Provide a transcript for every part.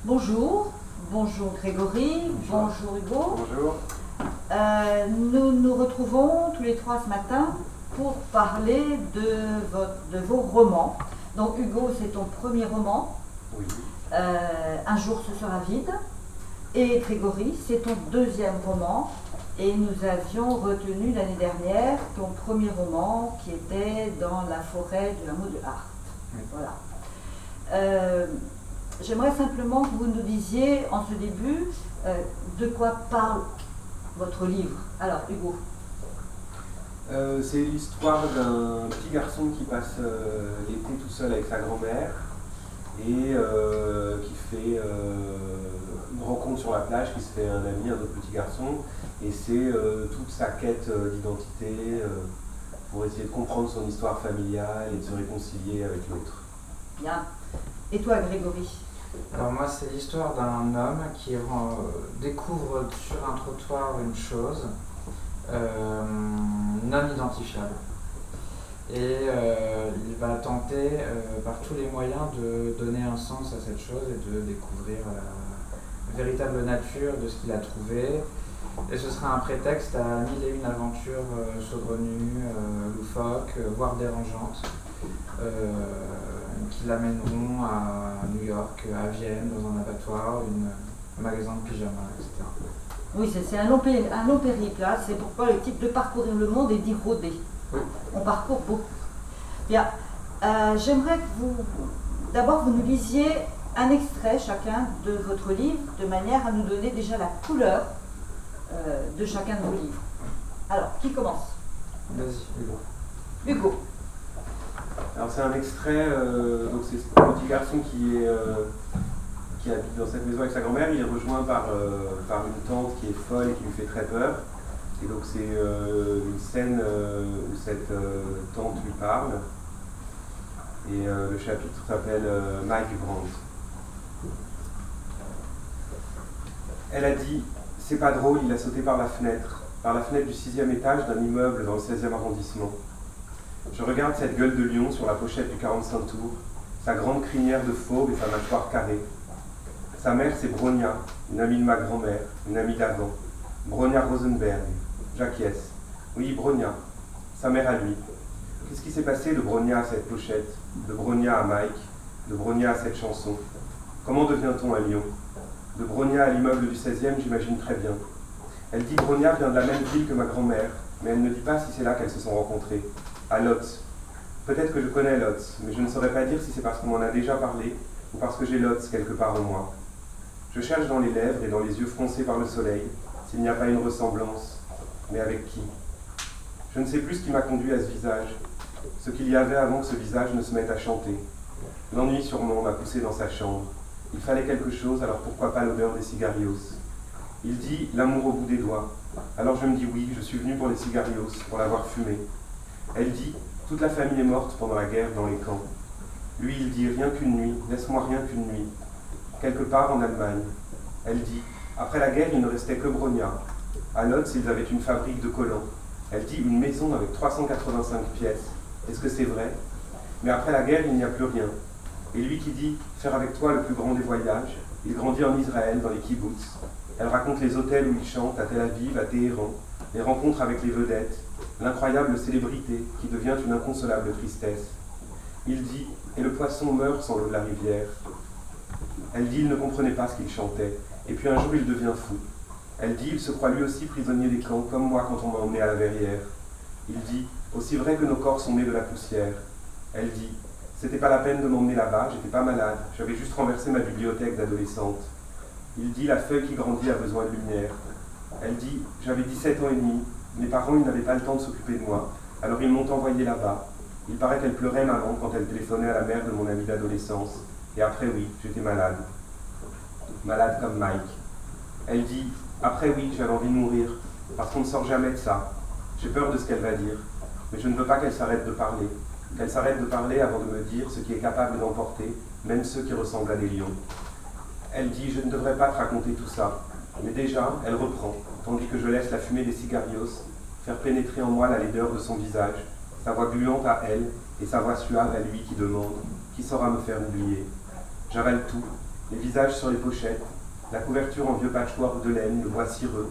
Bonjour, bonjour Grégory, bonjour Hugo. Bonjour. Nous nous retrouvons tous les trois ce matin pour parler de vos romans. Donc Hugo, c'est ton premier roman. Oui. Un jour ce sera vide. Et Grégory, c'est ton deuxième roman. Et nous avions retenu l'année dernière ton premier roman qui était Dans la forêt du hameau de Hart. Oui. Voilà. J'aimerais simplement que vous nous disiez en ce début de quoi parle votre livre. Alors, Hugo. C'est l'histoire d'un petit garçon qui passe l'été tout seul avec sa grand-mère et qui fait une rencontre sur la plage, qui se fait un ami, un autre petit garçon, et c'est toute sa quête d'identité pour essayer de comprendre son histoire familiale et de se réconcilier avec l'autre. Bien. Et toi, Grégory? Alors moi, c'est l'histoire d'un homme qui découvre sur un trottoir une chose non identifiable. Et il va tenter par tous les moyens de donner un sens à cette chose et de découvrir la véritable nature de ce qu'il a trouvé. Et ce sera un prétexte à mille et une aventures saugrenues, loufoques, voire dérangeantes. Qui l'amèneront à New York, à Vienne, dans un abattoir, un magasin de pyjamas, etc. Oui, c'est un long périple, là. C'est pourquoi le titre de Parcourir le monde est d'y rôder. Oui. On parcourt beaucoup. Bien. J'aimerais que d'abord vous nous lisiez un extrait chacun de votre livre, de manière à nous donner déjà la couleur de chacun de vos livres. Alors, qui commence? Vas-y, Hugo. Hugo. Alors c'est un extrait, donc c'est ce petit garçon qui habite dans cette maison avec sa grand-mère. Il est rejoint par une tante qui est folle et qui lui fait très peur. Et donc c'est une scène où cette tante lui parle. Et le chapitre s'appelle Mike Brandt. Elle a dit « C'est pas drôle, il a sauté par la fenêtre du 6e étage d'un immeuble dans le 16e arrondissement. » Je regarde cette gueule de lion sur la pochette du 45 tours, sa grande crinière de fauve et sa mâchoire carrée. Sa mère, c'est Bronia, une amie de ma grand-mère, une amie d'avant. Bronia Rosenberg. J'acquiesce. Oui, Bronia. Sa mère à lui. Qu'est-ce qui s'est passé de Bronia à cette pochette, de Bronia à Mike, de Bronia à cette chanson? Comment devient-on un lion? De Bronia à l'immeuble du 16e, j'imagine très bien. Elle dit Bronia vient de la même ville que ma grand-mère, mais elle ne dit pas si c'est là qu'elles se sont rencontrées. À Lotz. Peut-être que je connais Lotz, mais je ne saurais pas dire si c'est parce qu'on m'en a déjà parlé ou parce que j'ai Lotz quelque part en moi. Je cherche dans les lèvres et dans les yeux froncés par le soleil s'il n'y a pas une ressemblance, mais avec qui? Je ne sais plus ce qui m'a conduit à ce visage, ce qu'il y avait avant que ce visage ne se mette à chanter. L'ennui sûrement m'a poussé dans sa chambre. Il fallait quelque chose, alors pourquoi pas l'odeur des cigarios? Il dit l'amour au bout des doigts. Alors je me dis oui, je suis venu pour les cigarios, pour l'avoir fumé. Elle dit « Toute la famille est morte pendant la guerre dans les camps. » Lui, il dit « Rien qu'une nuit, laisse-moi rien qu'une nuit. » Quelque part en Allemagne. Elle dit « Après la guerre, il ne restait que Bronia. À Lotz, ils avaient une fabrique de collants. » Elle dit « Une maison avec 385 pièces. Est-ce que c'est vrai? Mais après la guerre, il n'y a plus rien. » Et lui qui dit « Faire avec toi le plus grand des voyages. » Il grandit en Israël, dans les kibbutz. Elle raconte les hôtels où il chante, à Tel Aviv, à Téhéran, les rencontres avec les vedettes, l'incroyable célébrité qui devient une inconsolable tristesse. Il dit « Et le poisson meurt sans l'eau de la rivière. » Elle dit « Il ne comprenait pas ce qu'il chantait. Et puis un jour, il devient fou. » Elle dit « Il se croit lui aussi prisonnier des camps, comme moi quand on m'a emmené à la verrière. » Il dit « Aussi vrai que nos corps sont nés de la poussière. » Elle dit « C'était pas la peine de m'emmener là-bas, j'étais pas malade, j'avais juste renversé ma bibliothèque d'adolescente. » Il dit « La feuille qui grandit a besoin de lumière. » Elle dit « J'avais 17 ans et demi. Mes parents, ils n'avaient pas le temps de s'occuper de moi, alors ils m'ont envoyé là-bas. Il paraît qu'elle pleurait maman quand elle téléphonait à la mère de mon ami d'adolescence. Et après, oui, j'étais malade. Malade comme Mike. Elle dit, après, oui, j'avais envie de mourir, parce qu'on ne sort jamais de ça. J'ai peur de ce qu'elle va dire, mais je ne veux pas qu'elle s'arrête de parler. Qu'elle s'arrête de parler avant de me dire ce qui est capable d'emporter, même ceux qui ressemblent à des lions. Elle dit, je ne devrais pas te raconter tout ça. Mais déjà, elle reprend, tandis que je laisse la fumée des cigarios faire pénétrer en moi la laideur de son visage, sa voix gluante à elle et sa voix suave à lui qui demande « Qui saura me faire oublier ?» J'avale tout, les visages sur les pochettes, la couverture en vieux patchwork de laine, le bois cireux.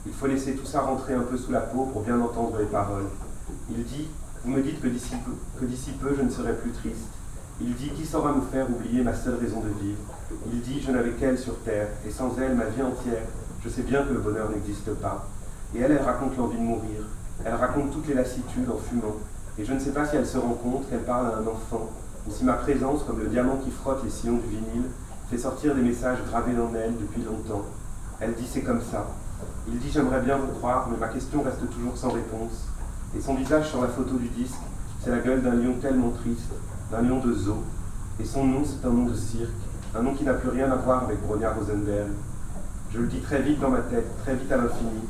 Il faut laisser tout ça rentrer un peu sous la peau pour bien entendre les paroles. Il dit, vous me dites que d'ici peu je ne serai plus triste. Il dit, qui saura me faire oublier ma seule raison de vivre? Il dit, je n'avais qu'elle sur terre, et sans elle, ma vie entière, je sais bien que le bonheur n'existe pas. Et elle raconte l'envie de mourir. Elle raconte toutes les lassitudes en fumant. Et je ne sais pas si elle se rend compte qu'elle parle à un enfant, ou si ma présence, comme le diamant qui frotte les sillons du vinyle, fait sortir des messages gravés en elle depuis longtemps. Elle dit, c'est comme ça. Il dit, j'aimerais bien vous croire, mais ma question reste toujours sans réponse. Et son visage sur la photo du disque, c'est la gueule d'un lion tellement triste, d'un lion de zoo. Et son nom, c'est un nom de cirque, un nom qui n'a plus rien à voir avec Bronia Rosenberg. Je le dis très vite dans ma tête, très vite à l'infini.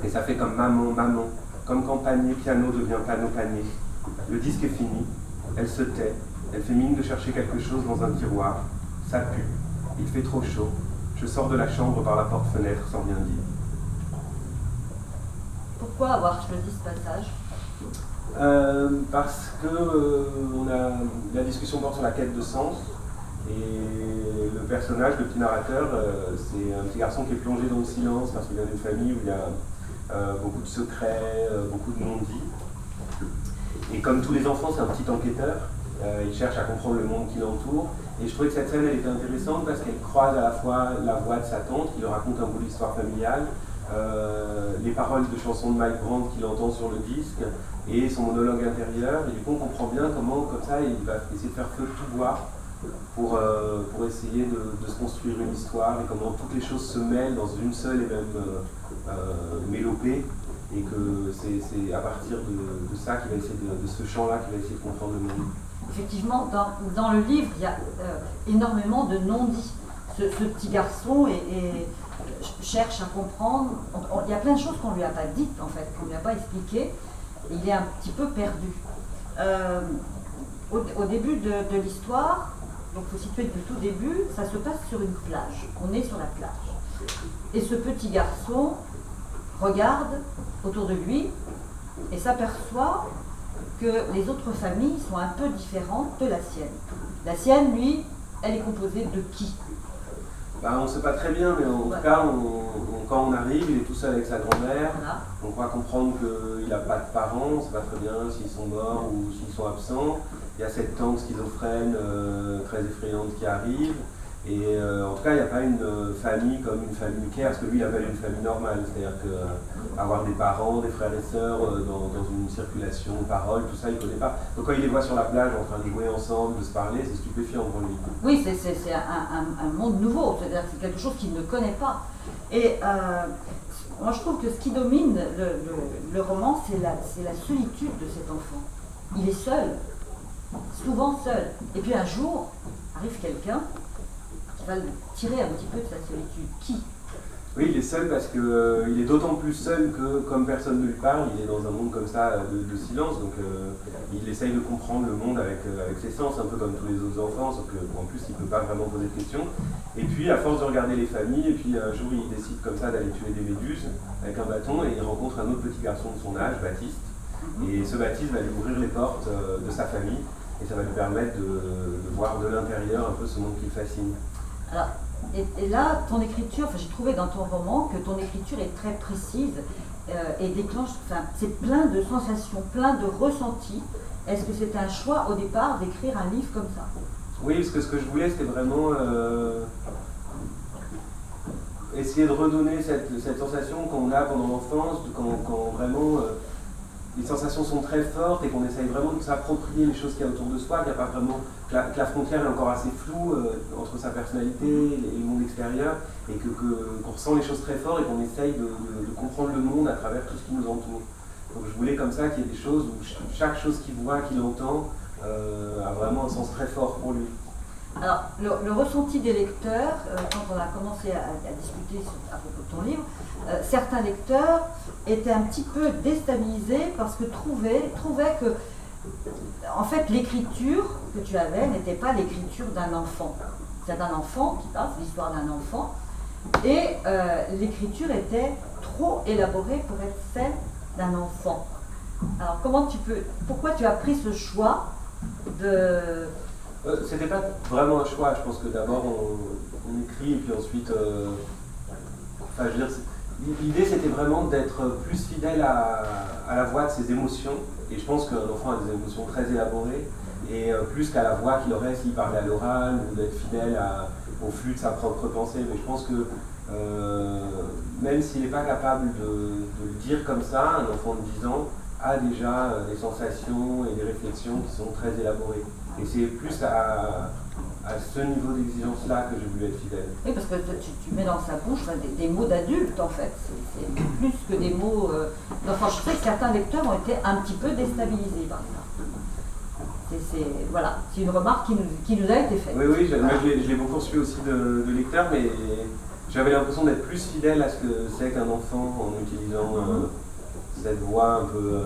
Et ça fait comme maman, maman, comme quand panier, piano devient panneau, panier. Le disque est fini, elle se tait, elle fait mine de chercher quelque chose dans un tiroir. Ça pue, il fait trop chaud. Je sors de la chambre par la porte-fenêtre sans rien dire. Pourquoi avoir choisi ce passage? Parce que la discussion porte sur la quête de sens, et le personnage, le petit narrateur, c'est un petit garçon qui est plongé dans le silence parce qu'il vient d'une famille où il y a beaucoup de secrets, beaucoup de non-dits. Et comme tous les enfants, c'est un petit enquêteur, il cherche à comprendre le monde qui l'entoure. Et je trouvais que cette scène, elle était intéressante parce qu'elle croise à la fois la voix de sa tante, qui lui raconte un bout d'histoire familiale, les paroles de chansons de Mike Brandt qu'il entend sur le disque, et son monologue intérieur. Et du coup, on comprend bien comment, comme ça, il va essayer de faire feu de tout bois pour essayer de se construire une histoire, et comment toutes les choses se mêlent dans une seule et même mélopée, et que c'est à partir de ça qu'il va essayer de ce champ-là qu'il va essayer de comprendre le monde. Effectivement, dans le livre, il y a énormément de non-dits. Ce petit garçon cherche à comprendre. Il y a plein de choses qu'on ne lui a pas dites, en fait, qu'on ne lui a pas expliquées. Il est un petit peu perdu. Au début de l'histoire, donc il faut situer depuis le tout début, ça se passe sur une plage. On est sur la plage. Et ce petit garçon regarde autour de lui et s'aperçoit que les autres familles sont un peu différentes de la sienne. La sienne, lui, elle est composée de qui? On ne sait pas très bien, mais en tout cas, quand on arrive, il est tout seul avec sa grand-mère. Voilà. On croit comprendre qu'il n'a pas de parents, on ne sait pas très bien s'ils sont morts ou s'ils sont absents. Il y a cette tante schizophrène très effrayante qui arrive. Et en tout cas, il n'y a pas une famille comme une famille nucléaire, parce que lui, il appelle une famille normale. C'est-à-dire qu'avoir des parents, des frères et sœurs dans une circulation de paroles, tout ça, il ne connaît pas. Donc quand il les voit sur la plage en train de jouer ensemble, de se parler, c'est stupéfiant pour lui. Oui, c'est un monde nouveau, c'est-à-dire que c'est quelque chose qu'il ne connaît pas. Et moi, je trouve que ce qui domine le roman, c'est la solitude de cet enfant. Il est seul, souvent seul. Et puis un jour, arrive quelqu'un qui va le tirer un petit peu de sa solitude. Qui? Oui, il est seul parce qu'il est d'autant plus seul que, comme personne ne lui parle, il est dans un monde comme ça de silence, donc il essaye de comprendre le monde avec ses sens, un peu comme tous les autres enfants, sauf qu'en plus il ne peut pas vraiment poser de questions. Et puis, à force de regarder les familles, et puis un jour il décide comme ça d'aller tuer des méduses avec un bâton, et il rencontre un autre petit garçon de son âge, Baptiste, et ce Baptiste va lui ouvrir les portes de sa famille, et ça va lui permettre de voir de l'intérieur un peu ce monde qui le fascine. Alors, et là, ton écriture, j'ai trouvé dans ton roman que ton écriture est très précise et déclenche, c'est plein de sensations, plein de ressentis. Est-ce que c'était un choix au départ d'écrire un livre comme ça? Oui, parce que ce que je voulais, c'était vraiment essayer de redonner cette sensation qu'on a pendant l'enfance, quand vraiment les sensations sont très fortes et qu'on essaye vraiment de s'approprier les choses qu'il y a autour de soi, qu'il n'y a pas vraiment, que la frontière est encore assez floue entre sa personnalité et le monde extérieur, et qu'on ressent les choses très fort et qu'on essaye de comprendre le monde à travers tout ce qui nous entoure. Donc je voulais comme ça qu'il y ait des choses où chaque chose qu'il voit, qu'il entend, a vraiment un sens très fort pour lui. Alors, le ressenti des lecteurs, quand on a commencé à discuter à propos de ton livre, certains lecteurs étaient un petit peu déstabilisés parce que trouvaient que, en fait, l'écriture que tu avais n'était pas l'écriture d'un enfant. C'est un enfant qui parle, c'est l'histoire d'un enfant, et l'écriture était trop élaborée pour être celle d'un enfant. Alors, pourquoi tu as pris ce choix de C'était pas vraiment un choix, je pense que d'abord on écrit et puis ensuite... enfin, je veux dire, l'idée c'était vraiment d'être plus fidèle à la voix de ses émotions, et je pense qu'un enfant a des émotions très élaborées, et plus qu'à la voix qu'il aurait s'il parlait à l'oral, ou d'être fidèle au flux de sa propre pensée. Mais je pense que même s'il n'est pas capable de le dire comme ça, un enfant de 10 ans a déjà des sensations et des réflexions qui sont très élaborées. Et c'est plus à ce niveau d'exigence-là que j'ai voulu être fidèle. Oui, parce que tu mets dans sa bouche des mots d'adultes, en fait. C'est plus que des mots d'enfants. Je sais que certains lecteurs ont été un petit peu déstabilisés par ça. Voilà, c'est une remarque qui nous a été faite. Oui, moi je l'ai beaucoup reçu aussi de lecteurs, mais j'avais l'impression d'être plus fidèle à ce que c'est qu'un enfant en utilisant cette voix un peu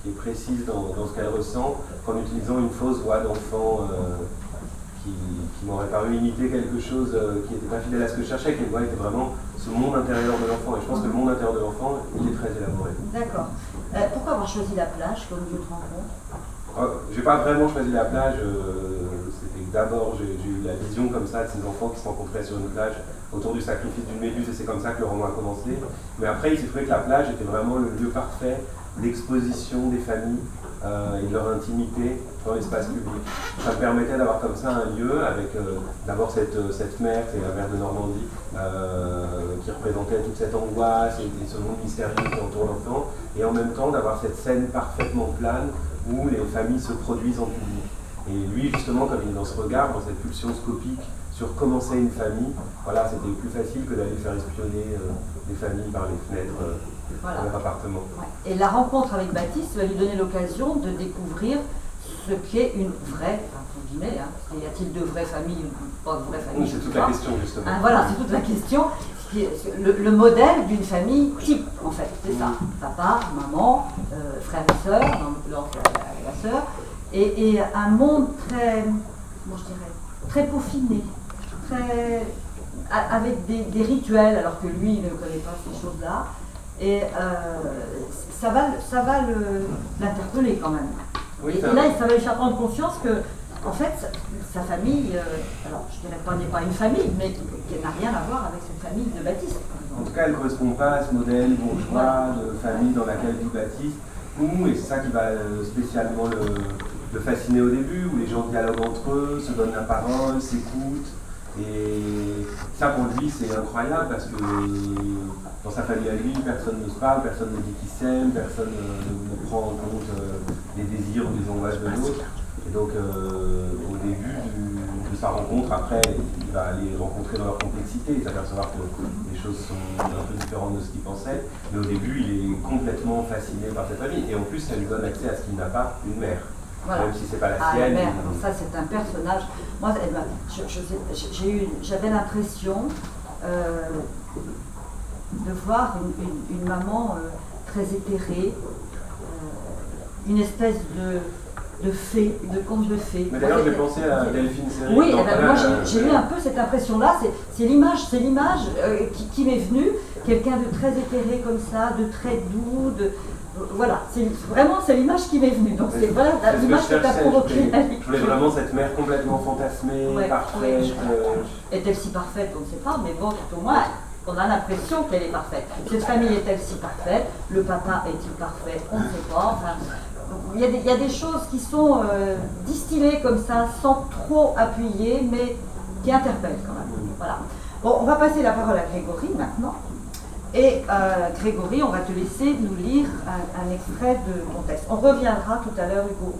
qui est précise dans ce qu'elle ressent, qu'en utilisant une fausse voix d'enfant qui m'aurait paru imiter quelque chose qui n'était pas fidèle à ce que je cherchais, qui était vraiment ce monde intérieur de l'enfant. Et je pense que le monde intérieur de l'enfant, il est très élaboré. D'accord. Pourquoi avoir choisi la plage comme lieu de rencontre ? J'ai pas vraiment choisi la plage, c'était d'abord j'ai eu la vision comme ça de ces enfants qui se rencontraient sur une plage autour du sacrifice d'une méduse, et c'est comme ça que le roman a commencé. Mais après il s'est trouvé que la plage était vraiment le lieu parfait d'exposition des familles et de leur intimité dans l'espace public. Ça me permettait d'avoir comme ça un lieu avec d'abord cette mer, c'est la mer de Normandie, qui représentait toute cette angoisse et ce monde mystérieux qui entoure l'enfant, et en même temps d'avoir cette scène parfaitement plane où les familles se produisent en public. Et lui, justement, comme il est dans ce regard, dans cette pulsion scopique sur comment c'est une famille, voilà, c'était plus facile que d'aller faire espionner des familles par les fenêtres de leur appartement. Ouais. Et la rencontre avec Baptiste va lui donner l'occasion de découvrir ce qu'est une vraie, entre guillemets, y a-t-il de vraies familles ou pas de vraies familles? Oui, c'est toute la question, justement. Voilà, c'est toute la question. Le modèle d'une famille type, en fait, c'est ça. Papa, maman, frère et sœur, dans la sœur, et un monde très, comment je dirais, très peaufiné, avec des rituels, alors que lui, il ne connaît pas ces choses-là. Et ça va l'interpeller quand même. Oui, et là, ça va lui faire prendre conscience que, en fait, sa famille, alors je dirais pas n'est pas une famille, mais qui n'a rien à voir avec cette famille de Baptiste. En tout cas, elle ne correspond pas à ce modèle bourgeois de famille dans laquelle vit Baptiste, et c'est ça qui va spécialement le fasciner au début, où les gens dialoguent entre eux, se donnent la parole, s'écoutent. Et ça, pour lui, c'est incroyable parce que dans sa famille à lui, personne ne se parle, personne ne dit qu'il s'aime, personne ne prend en compte les désirs ou les angoisses de l'autre. Et donc, au début de sa rencontre, après, il va aller rencontrer dans leur complexité et s'apercevoir que les choses sont un peu différentes de ce qu'il pensait. Mais au début, il est complètement fasciné par cette famille. Et en plus, ça lui donne accès à ce qu'il n'a pas, une mère. Voilà. Même si c'est pas la sienne. La mère, ça c'est un personnage. Moi, j'avais l'impression de voir une maman très éthérée, une espèce de fée, de conte de fée. Mais d'ailleurs, j'ai pensé à Delphine Seyrig. Oui, moi j'ai eu un peu cette impression-là. C'est l'image qui m'est venue. Quelqu'un de très éthéré comme ça, de très doux, voilà, c'est l'image qui m'est venue. Donc c'est voilà l'image qui t'a provoqué la lecture. Je voulais vraiment cette mère complètement fantasmée, parfaite. Est-elle si parfaite? On ne sait pas, mais bon, tout au moins, on a l'impression qu'elle est parfaite. Cette famille est-elle si parfaite? Le papa est-il parfait? On ne sait pas. Enfin, il y a des choses qui sont distillées comme ça, sans trop appuyer, mais qui interpellent quand même. Voilà. Bon, on va passer la parole à Grégory maintenant. Et Grégory, on va te laisser nous lire un extrait de ton texte. On reviendra tout à l'heure, Hugo.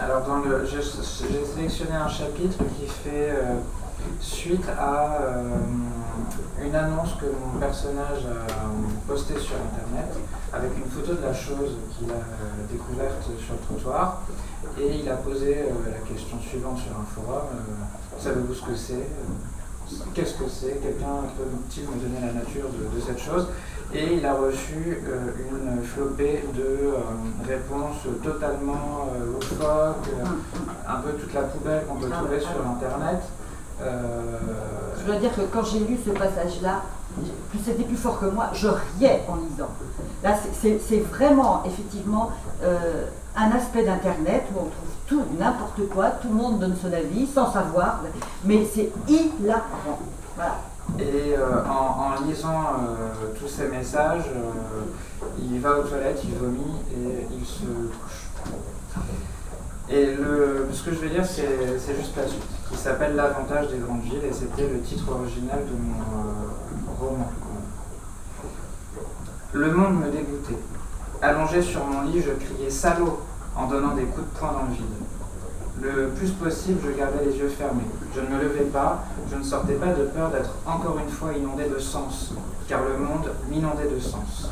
Alors, j'ai sélectionné un chapitre qui fait suite à une annonce que mon personnage a postée sur Internet avec une photo de la chose qu'il a découverte sur le trottoir. Et il a posé la question suivante sur un forum. Savez-vous ce que c'est? Qu'est-ce que c'est? Quelqu'un peut-il me donner la nature de cette chose? Et il a reçu une flopée de réponses totalement loufoques, un peu toute la poubelle qu'on peut trouver sur Internet. Je dois dire que quand j'ai lu ce passage-là, c'était plus fort que moi, je riais en lisant. Là, c'est vraiment, effectivement, un aspect d'Internet où on trouve tout, n'importe quoi, tout le monde donne son avis sans savoir, mais c'est hilarant. Voilà. Et en lisant tous ces messages, il va aux toilettes, il vomit et il se couche. Et ce que je vais lire, c'est juste la suite, qui s'appelle L'avantage des grandes villes, et c'était le titre original de mon roman. Le monde me dégoûtait. Allongé sur mon lit, je criais « Salaud !» en donnant des coups de poing dans le vide. Le plus possible, je gardais les yeux fermés. Je ne me levais pas, je ne sortais pas de peur d'être encore une fois inondé de sens, car le monde m'inondait de sens.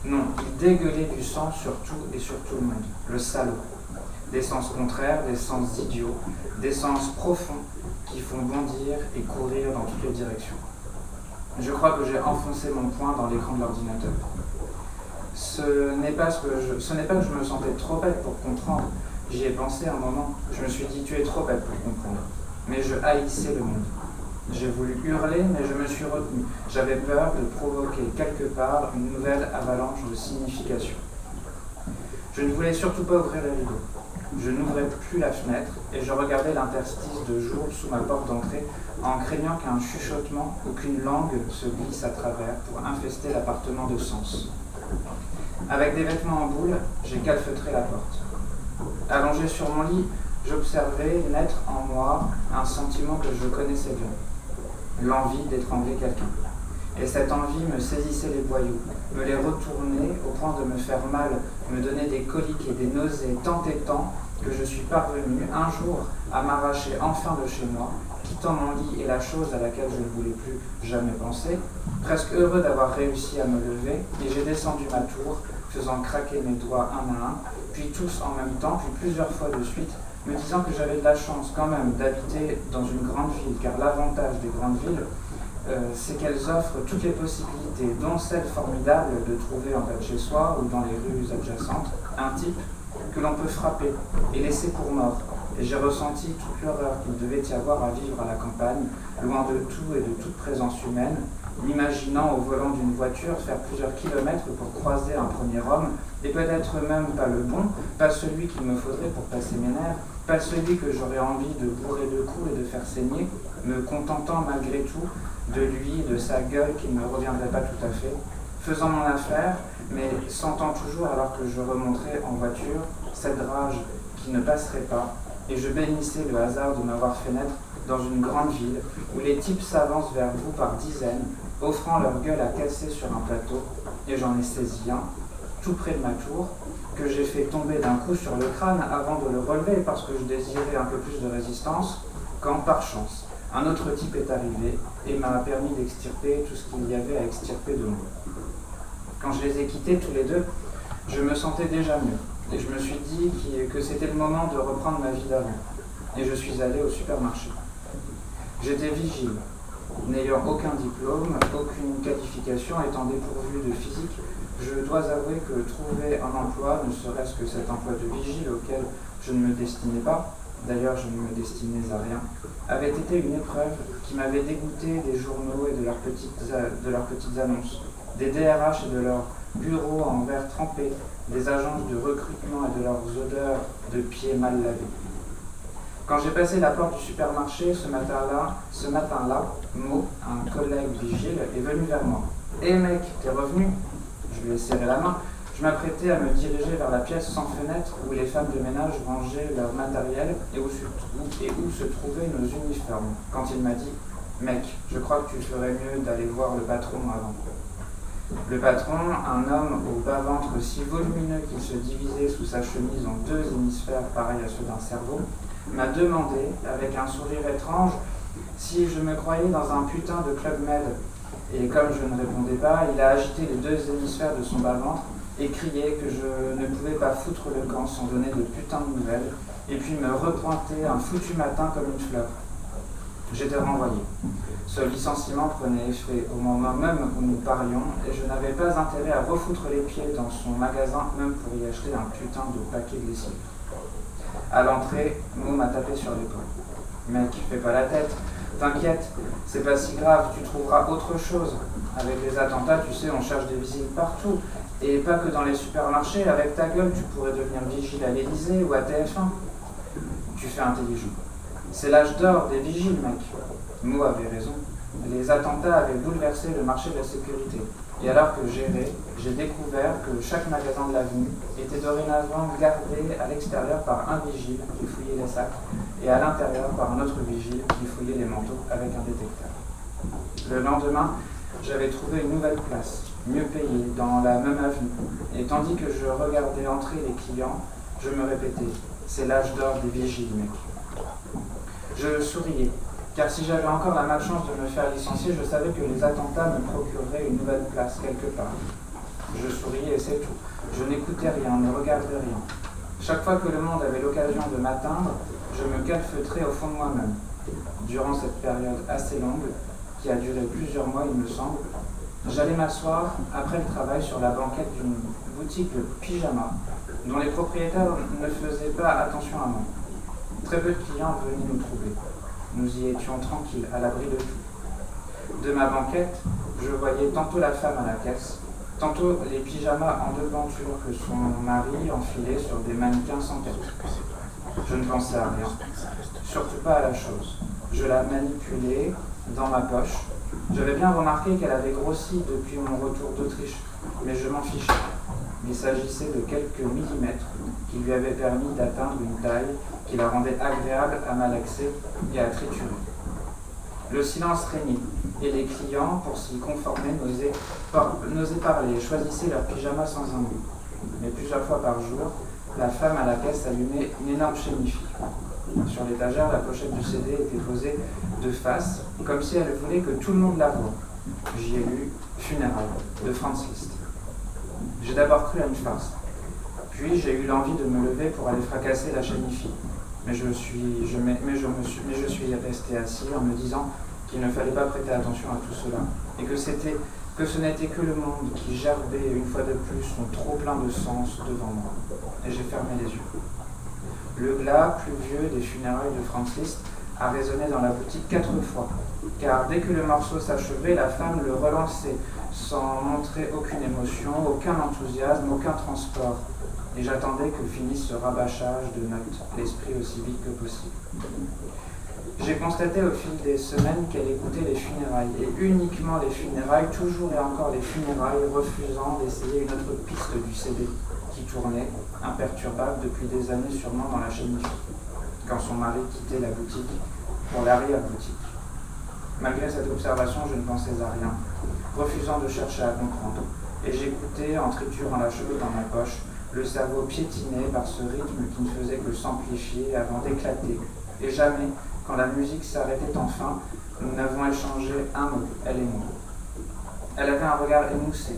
Non, il dégueulait du sang sur tout et sur tout le monde, le salaud. Des sens contraires, des sens idiots, des sens profonds qui font bondir et courir dans toutes les directions. Je crois que j'ai enfoncé mon poing dans l'écran de l'ordinateur. Ce n'est pas que je me sentais trop bête pour comprendre. J'y ai pensé un moment. Je me suis dit, tu es trop bête pour comprendre. Mais je haïssais le monde. J'ai voulu hurler, mais je me suis retenu. J'avais peur de provoquer quelque part une nouvelle avalanche de signification. Je ne voulais surtout pas ouvrir les rideaux. Je n'ouvrais plus la fenêtre et je regardais l'interstice de jour sous ma porte d'entrée en craignant qu'un chuchotement ou qu'une langue se glisse à travers pour infester l'appartement de sens. Avec des vêtements en boule, j'ai calfeutré la porte. Allongé sur mon lit, j'observais naître en moi un sentiment que je connaissais bien, l'envie d'étrangler quelqu'un. Et cette envie me saisissait les boyaux, me les retournait au point de me faire mal, me donner des coliques et des nausées tant et tant que je suis parvenu un jour à m'arracher enfin de chez moi, quittant mon lit et la chose à laquelle je ne voulais plus jamais penser, presque heureux d'avoir réussi à me lever, et j'ai descendu ma tour, faisant craquer mes doigts un à un, puis tous en même temps, puis plusieurs fois de suite, me disant que j'avais de la chance quand même d'habiter dans une grande ville, car l'avantage des grandes villes, c'est qu'elles offrent toutes les possibilités, dont celle formidable de trouver en bas de chez soi ou dans les rues adjacentes un type que l'on peut frapper et laisser pour mort. Et j'ai ressenti toute l'horreur qu'il devait y avoir à vivre à la campagne, loin de tout et de toute présence humaine, m'imaginant au volant d'une voiture faire plusieurs kilomètres pour croiser un premier homme, et peut-être même pas le bon, pas celui qu'il me faudrait pour passer mes nerfs, pas celui que j'aurais envie de bourrer de coups et de faire saigner, me contentant malgré tout de lui, de sa gueule qui ne me reviendrait pas tout à fait, faisant mon affaire, mais sentant toujours alors que je remonterais en voiture cette rage qui ne passerait pas, et je bénissais le hasard de m'avoir fait naître dans une grande ville où les types s'avancent vers vous par dizaines, offrant leur gueule à casser sur un plateau, et j'en ai saisi un, tout près de ma tour, que j'ai fait tomber d'un coup sur le crâne avant de le relever parce que je désirais un peu plus de résistance, quand par chance, un autre type est arrivé et m'a permis d'extirper tout ce qu'il y avait à extirper de moi. Quand je les ai quittés tous les deux, je me sentais déjà mieux, et je me suis dit que c'était le moment de reprendre ma vie d'avant, et je suis allé au supermarché. J'étais vigile, n'ayant aucun diplôme, aucune qualification, étant dépourvu de physique. Je dois avouer que trouver un emploi, ne serait-ce que cet emploi de vigile auquel je ne me destinais pas, d'ailleurs je ne me destinais à rien, avait été une épreuve qui m'avait dégoûté des journaux et de leurs petites annonces, des DRH et de leurs bureaux en verre trempé, des agences de recrutement et de leurs odeurs de pieds mal lavés. Quand j'ai passé la porte du supermarché ce matin-là, Mo, un collègue vigile, est venu vers moi. « Hé mec, t'es revenu ?» Je lui ai serré la main. Je m'apprêtais à me diriger vers la pièce sans fenêtre où les femmes de ménage rangeaient leur matériel et où se trouvaient nos uniformes, quand il m'a dit « Mec, je crois que tu ferais mieux d'aller voir le patron avant. » Le patron, un homme au bas-ventre si volumineux qu'il se divisait sous sa chemise en deux hémisphères pareils à ceux d'un cerveau, m'a demandé, avec un sourire étrange, si je me croyais dans un putain de Club Med. Et comme je ne répondais pas, il a agité les deux hémisphères de son bas-ventre et crié que je ne pouvais pas foutre le camp sans donner de putain de nouvelles, et puis me repointer un foutu matin comme une fleur. J'étais renvoyé. Ce licenciement prenait effet au moment même où nous parlions, et je n'avais pas intérêt à refoutre les pieds dans son magasin, même pour y acheter un putain de paquet de lessive. À l'entrée, Mo m'a tapé sur l'épaule. « Mec, fais pas la tête, T'inquiète, c'est pas si grave, tu trouveras autre chose. Avec les attentats, tu sais, on cherche des vigiles partout. Et pas que dans les supermarchés, avec ta gueule, tu pourrais devenir vigile à l'Élysée ou à TF1. Tu fais intelligent. C'est l'âge d'or des vigiles, mec. Mo avait raison. Les attentats avaient bouleversé le marché de la sécurité. Et alors que j'ai découvert que chaque magasin de l'avenue était dorénavant gardé à l'extérieur par un vigile qui fouillait les sacs et à l'intérieur par un autre vigile qui fouillait les manteaux avec un détecteur. Le lendemain, j'avais trouvé une nouvelle place, mieux payée, dans la même avenue. Et tandis que je regardais entrer les clients, je me répétais « C'est l'âge d'or des vigiles, mec ». Je souriais. Car si j'avais encore la malchance de me faire licencier, je savais que les attentats me procureraient une nouvelle place quelque part. Je souriais et c'est tout. Je n'écoutais rien, ne regardais rien. Chaque fois que le monde avait l'occasion de m'atteindre, je me calfeutrais au fond de moi-même. Durant cette période assez longue, qui a duré plusieurs mois il me semble, j'allais m'asseoir après le travail sur la banquette d'une boutique de pyjamas, dont les propriétaires ne faisaient pas attention à moi. Très peu de clients venaient nous trouver. Nous y étions tranquilles, à l'abri de tout. De ma banquette, je voyais tantôt la femme à la caisse, tantôt les pyjamas en deux pentures que son mari enfilait sur des mannequins sans tête. Je ne pensais à rien, surtout pas à la chose. Je la manipulais dans ma poche. J'avais bien remarqué qu'elle avait grossi depuis mon retour d'Autriche, mais je m'en fichais. Il s'agissait de quelques millimètres qui lui avaient permis d'atteindre une taille qui la rendait agréable à malaxer et à triturer. Le silence régnait, et les clients, pour s'y conformer, n'osaient parler et choisissaient leur pyjama sans un mot. Mais plusieurs fois par jour, la femme à la caisse allumait une énorme chénifie. Sur l'étagère, la pochette du CD était posée de face, comme si elle voulait que tout le monde la voie. J'y ai lu « Funérailles » de Franz Liszt. J'ai d'abord cru à une farce. Puis j'ai eu l'envie de me lever pour aller fracasser la chénifie. Mais je suis resté assis en me disant qu'il ne fallait pas prêter attention à tout cela, et que ce n'était que le monde qui gerbait une fois de plus son trop plein de sens devant moi. Et j'ai fermé les yeux. Le glas pluvieux des funérailles de Franz Liszt a résonné dans la boutique 4 fois, car dès que le morceau s'achevait, la femme le relançait, sans montrer aucune émotion, aucun enthousiasme, aucun transport. Et j'attendais que finisse ce rabâchage de notes, l'esprit aussi vite que possible. J'ai constaté au fil des semaines qu'elle écoutait les funérailles, et uniquement les funérailles, toujours et encore les funérailles, refusant d'essayer une autre piste du CD, qui tournait, imperturbable depuis des années sûrement dans la chénifie, quand son mari quittait la boutique pour l'arrière-boutique. Malgré cette observation, je ne pensais à rien, refusant de chercher à comprendre, et j'écoutais en triturant la cheveux dans ma poche, le cerveau piétiné par ce rythme qui ne faisait que s'amplifier avant d'éclater. Et jamais, quand la musique s'arrêtait enfin, nous n'avons échangé un mot, elle et moi. Elle avait un regard émoussé,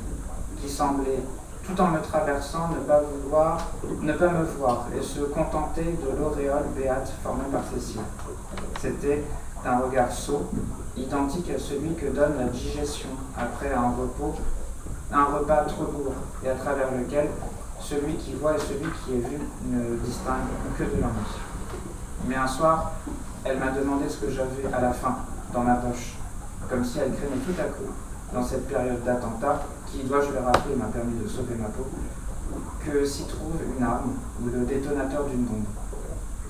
qui semblait, tout en me traversant, ne pas me voir, et se contenter de l'auréole béate formée par ses cils. C'était un regard sot, identique à celui que donne la digestion après un repas trop lourd, et à travers lequel celui qui voit et celui qui est vu ne distinguent que de l'ennui. Mais un soir, elle m'a demandé ce que j'avais à la fin, dans ma poche, comme si elle craignait tout à coup, dans cette période d'attentat, qui, dois-je le rappeler, m'a permis de sauver ma peau, que s'y trouve une arme ou le détonateur d'une bombe.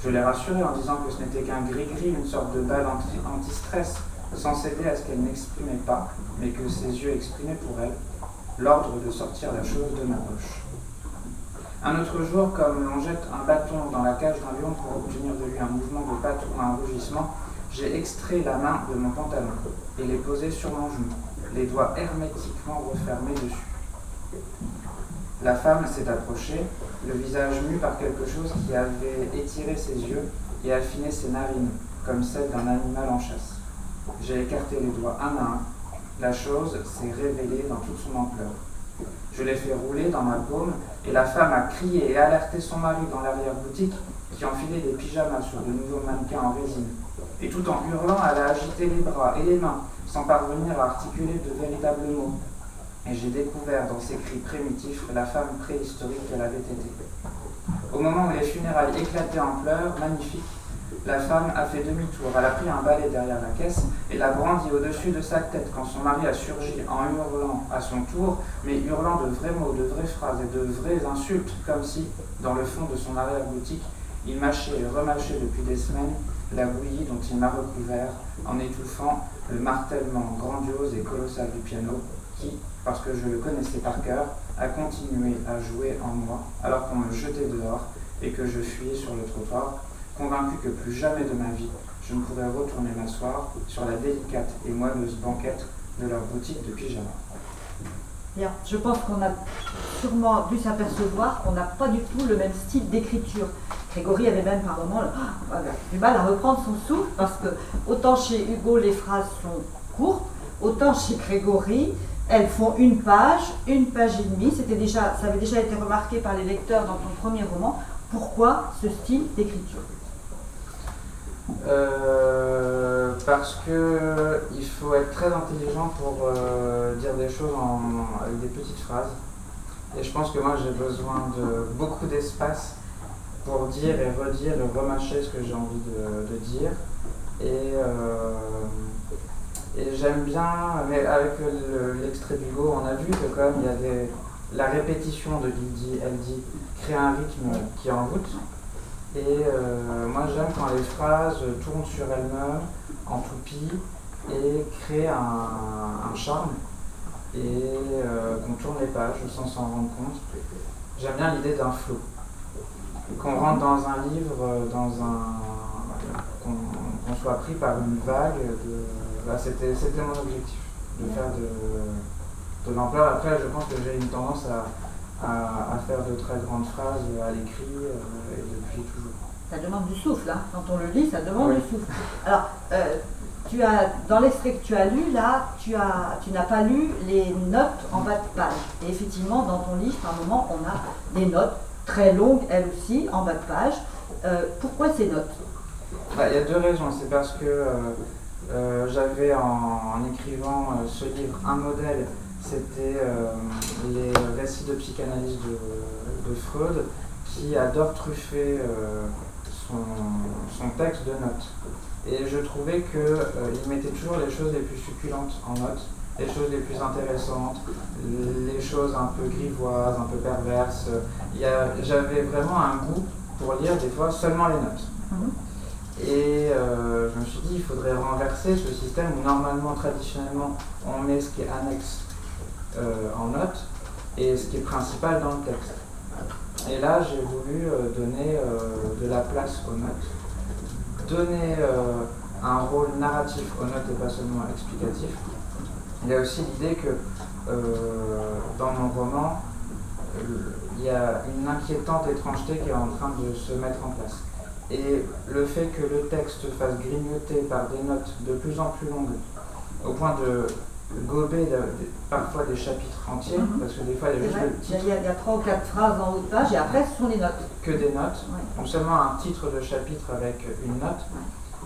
Je l'ai rassurée en disant que ce n'était qu'un gris-gris, une sorte de balle anti-stress, sans céder à ce qu'elle n'exprimait pas, mais que ses yeux exprimaient pour elle, l'ordre de sortir la chose de ma poche. Un autre jour, comme l'on jette un bâton dans la cage d'un lion pour obtenir de lui un mouvement de patte ou un rugissement, j'ai extrait la main de mon pantalon et l'ai posée sur mon genou, les doigts hermétiquement refermés dessus. La femme s'est approchée, le visage mu par quelque chose qui avait étiré ses yeux et affiné ses narines, comme celle d'un animal en chasse. J'ai écarté les doigts un à un. La chose s'est révélée dans toute son ampleur. Je l'ai fait rouler dans ma paume et la femme a crié et alerté son mari dans l'arrière-boutique qui enfilait des pyjamas sur de nouveaux mannequins en résine. Et tout en hurlant, elle a agité les bras et les mains sans parvenir à articuler de véritables mots. Et j'ai découvert dans ses cris primitifs la femme préhistorique qu'elle avait été. Au moment où les funérailles éclataient en pleurs, magnifiques, La femme a fait demi-tour, elle a pris un balai derrière la caisse et l'a brandi au-dessus de sa tête quand son mari a surgi en hurlant à son tour, mais hurlant de vrais mots, de vraies phrases et de vraies insultes, comme si, dans le fond de son arrière-boutique, il mâchait et remâchait depuis des semaines la bouillie dont il m'a recouvert en étouffant le martèlement grandiose et colossal du piano qui, parce que je le connaissais par cœur, a continué à jouer en moi alors qu'on me jetait dehors et que je fuyais sur le trottoir, convaincu que plus jamais de ma vie je ne pourrais retourner m'asseoir sur la délicate et moelleuse banquette de leur boutique de pyjama. Bien, je pense qu'on a sûrement dû s'apercevoir qu'on n'a pas du tout le même style d'écriture. Grégory avait même par moments du mal à reprendre son souffle parce que autant chez Hugo les phrases sont courtes, autant chez Grégory elles font une page et demie. Ça avait déjà été remarqué par les lecteurs dans ton premier roman. Pourquoi ce style d'écriture ? Parce que il faut être très intelligent pour dire des choses avec des petites phrases. Et je pense que moi j'ai besoin de beaucoup d'espace pour dire et redire et remâcher ce que j'ai envie de dire. Et j'aime bien, mais avec l'extrait d'Hugo, on a vu que quand même il y avait la répétition de il dit, elle dit, crée un rythme qui envoûte. Et moi j'aime quand les phrases tournent sur elles-mêmes en toupie et créent un charme et qu'on tourne les pages sans s'en rendre compte. J'aime bien l'idée d'un flow. Qu'on rentre dans un livre, qu'on soit pris par une vague. C'était mon objectif, de faire de l'ampleur. Après je pense que j'ai une tendance à faire de très grandes phrases à l'écrit et depuis toujours. Ça demande du souffle, hein. Quand on le lit, ça demande du souffle. Alors, dans l'extrait que tu as lu, là, tu n'as pas lu les notes en bas de page. Et effectivement, dans ton livre, par moment, on a des notes très longues, elles aussi, en bas de page. Pourquoi ces notes ? Il y a deux raisons. C'est parce que j'avais, en écrivant ce livre, un modèle. C'était les récits de psychanalyse de Freud, qui adore truffer son texte de notes. Et je trouvais qu'il mettait toujours les choses les plus succulentes en notes, les choses les plus intéressantes, les choses un peu grivoises, un peu perverses. J'avais vraiment un goût pour lire des fois seulement les notes. Et je me suis dit, il faudrait renverser ce système où normalement, traditionnellement, on met ce qui est annexe en notes et ce qui est principal dans le texte. Et là, j'ai voulu donner de la place aux notes, donner un rôle narratif aux notes et pas seulement explicatif. Il y a aussi l'idée que dans mon roman, il y a une inquiétante étrangeté qui est en train de se mettre en place. Et le fait que le texte se fasse grignoter par des notes de plus en plus longues, au point de gober parfois des chapitres entiers, parce que des fois il y a juste le titre. Il y a 3 ou 4 phrases en haut de page et après ce sont les notes. Que des notes, donc seulement un titre de chapitre avec une note.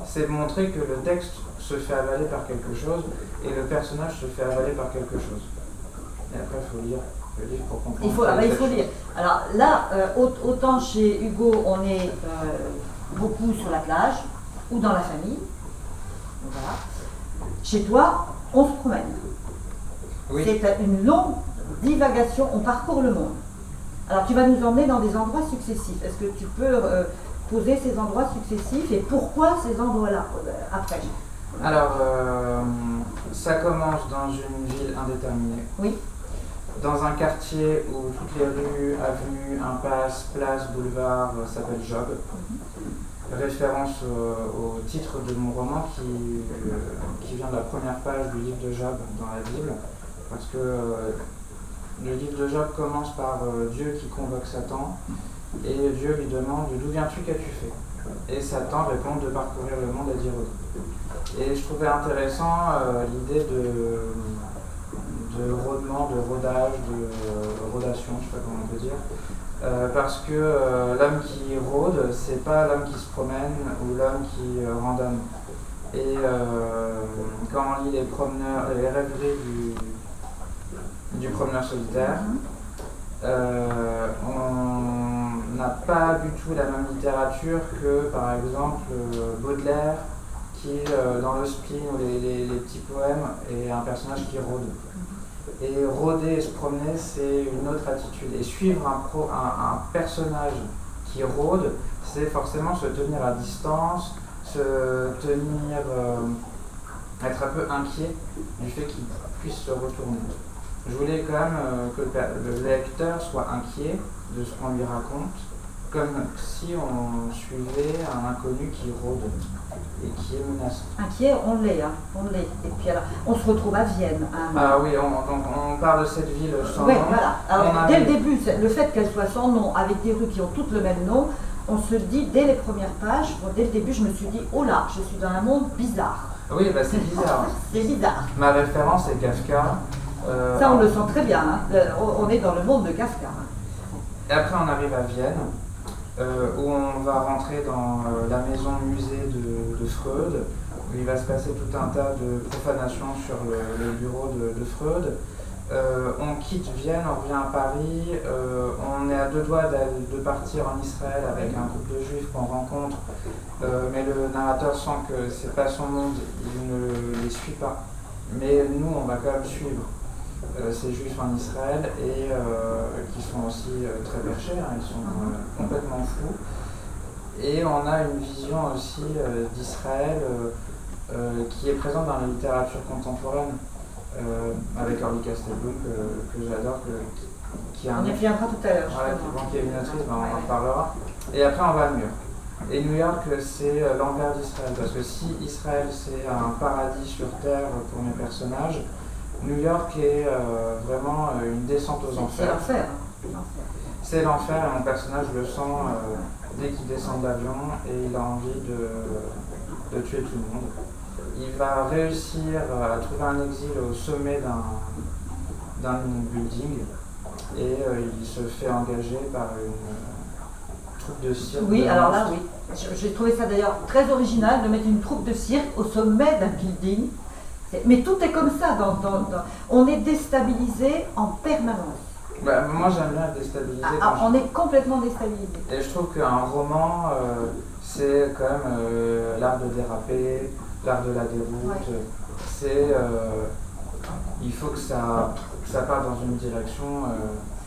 C'est montrer que le texte se fait avaler par quelque chose et le personnage se fait avaler par quelque chose. Et après il faut lire le livre pour comprendre. Il faut lire. Alors là, autant chez Hugo on est beaucoup sur la plage ou dans la famille. Voilà. Chez toi, on se promène. Oui. C'est une longue divagation, on parcourt le monde. Alors tu vas nous emmener dans des endroits successifs. Est-ce que tu peux poser ces endroits successifs et pourquoi ces endroits-là après ? Alors, ça commence dans une ville indéterminée. Oui. Dans un quartier où toutes les rues, avenues, impasses, places, boulevards s'appellent Job. Référence au titre de mon roman qui vient de la première page du livre de Job dans la Bible, parce que le livre de Job commence par Dieu qui convoque Satan et Dieu lui demande d'où viens-tu, qu'as-tu fait ? Et Satan répond de parcourir le monde à dire aux. Et je trouvais intéressant l'idée de rodement, de rodage, de rodation, je ne sais pas comment on peut dire. Parce que l'homme qui rôde, c'est pas l'homme qui se promène ou l'homme qui randonne. Et quand on lit les rêveries du promeneur solitaire, on n'a pas du tout la même littérature que par exemple Baudelaire qui dans le spleen ou les petits poèmes est un personnage qui rôde. Et rôder et se promener, c'est une autre attitude. Et suivre un personnage qui rôde, c'est forcément se tenir à distance, être un peu inquiet du fait qu'il puisse se retourner. Je voulais quand même que le lecteur soit inquiet de ce qu'on lui raconte, comme si on suivait un inconnu qui rôde et qui est menaçant. Inquiet, on l'est, hein, on l'est. Et puis alors, on se retrouve à Vienne. Hein. Ah oui, donc on parle de cette ville sans oui, nom. Voilà. Alors, dès le début, le fait qu'elle soit sans nom, avec des rues qui ont toutes le même nom, on se dit, dès les premières pages, dès le début, je me suis dit, oh là, je suis dans un monde bizarre. Oui, bah c'est bizarre. C'est bizarre. Ma référence est Kafka. Ça, on le sent très bien. Hein. On est dans le monde de Kafka. Et après, on arrive à Vienne, où on va rentrer dans la maison musée de Freud, où il va se passer tout un tas de profanations sur le bureau de Freud. On quitte Vienne, on revient à Paris, on est à deux doigts de partir en Israël avec un groupe de juifs qu'on rencontre, mais le narrateur sent que c'est pas son monde, il ne les suit pas. Mais nous, on va quand même suivre ces juifs en Israël et qui sont aussi très perchés, hein, ils sont complètement fous. Et on a une vision aussi d'Israël qui est présente dans la littérature contemporaine. Avec Orly Castelblum que j'adore, qui on y reviendra tout à l'heure. Voilà, qui est une autrice, on en parlera. Et après on va à New York. Et New York c'est l'envers d'Israël, parce que si Israël c'est un paradis sur terre pour mes personnages, New York est vraiment une descente aux enfers. C'est l'enfer. C'est l'enfer et mon personnage le sent dès qu'il descend de l'avion et il a envie de tuer tout le monde. Il va réussir à trouver un exil au sommet d'un building et il se fait engager par une troupe de cirque. Oui, alors là, oui. J'ai trouvé ça d'ailleurs très original de mettre une troupe de cirque au sommet d'un building. Mais tout est comme ça. On est déstabilisé en permanence. Bah, moi, j'aime bien être déstabilisé. On est complètement déstabilisé. Et je trouve qu'un roman, c'est quand même l'art de déraper, l'art de la déroute. Ouais. C'est, il faut que ça parte dans une direction.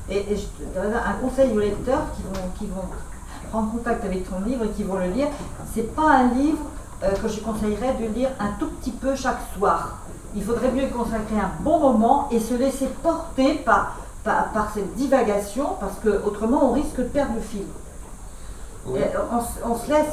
Et je donne un conseil aux lecteurs qui vont prendre contact avec ton livre et qui vont le lire. C'est pas un livre que je conseillerais de lire un tout petit peu chaque soir. Il faudrait mieux consacrer un bon moment et se laisser porter par cette divagation, parce que autrement on risque de perdre le fil. Oui.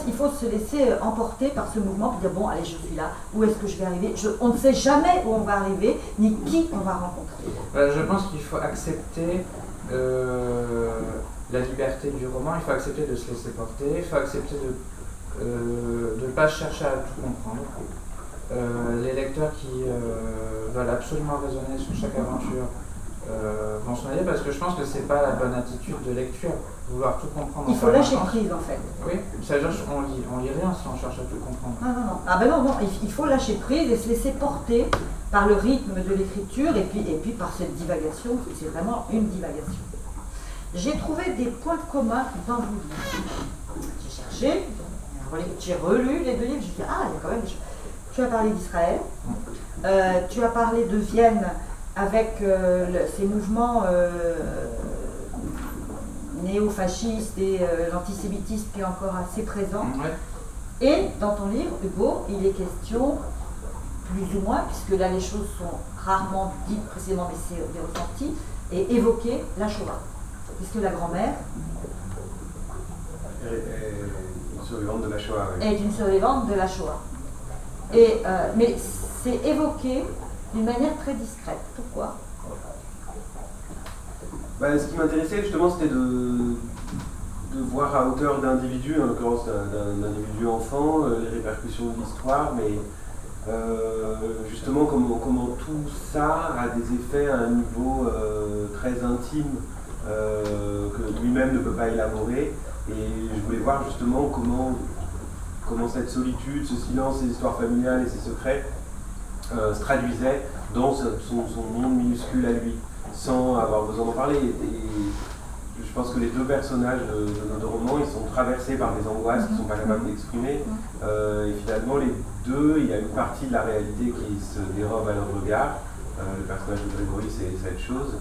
Il faut se laisser emporter par ce mouvement, puis dire bon allez je suis là, où est-ce que je vais arriver, on ne sait jamais où on va arriver, ni qui on va rencontrer. Je pense qu'il faut accepter la liberté du roman, il faut accepter de se laisser porter, il faut accepter de ne pas chercher à tout comprendre. Les lecteurs qui veulent absolument raisonner sur chaque aventure vont se noyer, parce que je pense que c'est pas la bonne attitude de lecture, vouloir tout comprendre. Il faut lâcher prise en fait. Oui, c'est-à-dire on lit rien si on cherche à tout comprendre. Non. Ah ben non, il faut lâcher prise et se laisser porter par le rythme de l'écriture et puis par cette divagation, c'est vraiment une divagation. J'ai trouvé des points communs dans vos livres. J'ai cherché, j'ai relu les deux livres, j'ai dit il y a quand même des choses. Tu as parlé d'Israël, tu as parlé de Vienne avec ces mouvements néo-fascistes et l'antisémitisme qui est encore assez présent. Ouais. Et dans ton livre, Hugo, il est question, plus ou moins, puisque là les choses sont rarement dites précisément, mais c'est des ressentis, et évoquer la Shoah. Puisque la grand-mère est une survivante de la Shoah. Oui. Est une survivante de la Shoah. Mais c'est évoqué d'une manière très discrète. Pourquoi ? Ce qui m'intéressait justement, c'était de voir à hauteur d'individu, en l'occurrence d'un individu enfant, les répercussions de l'histoire, mais justement comment tout ça a des effets à un niveau très intime que lui-même ne peut pas élaborer. Et je voulais voir justement comment cette solitude, ce silence, ces histoires familiales et ces secrets se traduisaient dans son monde minuscule à lui, sans avoir besoin d'en parler. Et je pense que les deux personnages de notre roman, ils sont traversés par des angoisses qu'ils ne sont pas capables d'exprimer. Et finalement, les deux, il y a une partie de la réalité qui se dérobe à leur regard. Le personnage de Grégory, c'est cette chose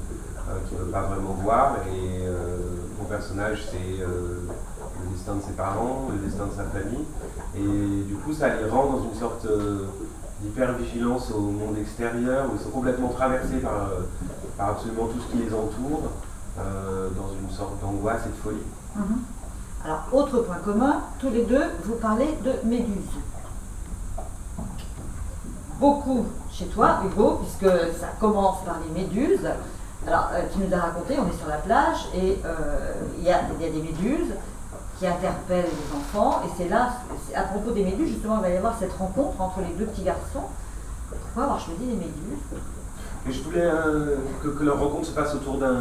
qu'il ne veut pas vraiment voir. Et mon personnage, c'est le destin de ses parents, le destin de sa famille. Et du coup, ça les rend dans une sorte d'hyper-vigilance au monde extérieur, où ils sont complètement traversés par absolument tout ce qui les entoure. Dans une sorte d'angoisse et de folie. Alors, autre point commun, tous les deux, vous parlez de méduses. Beaucoup chez toi, Hugo, puisque ça commence par les méduses. Alors, tu nous as raconté, on est sur la plage et il y a des méduses qui interpellent les enfants. Et c'est là, à propos des méduses, justement, il va y avoir cette rencontre entre les deux petits garçons. Pourquoi avoir choisi les méduses ? Et je voulais que leur rencontre se passe autour d'un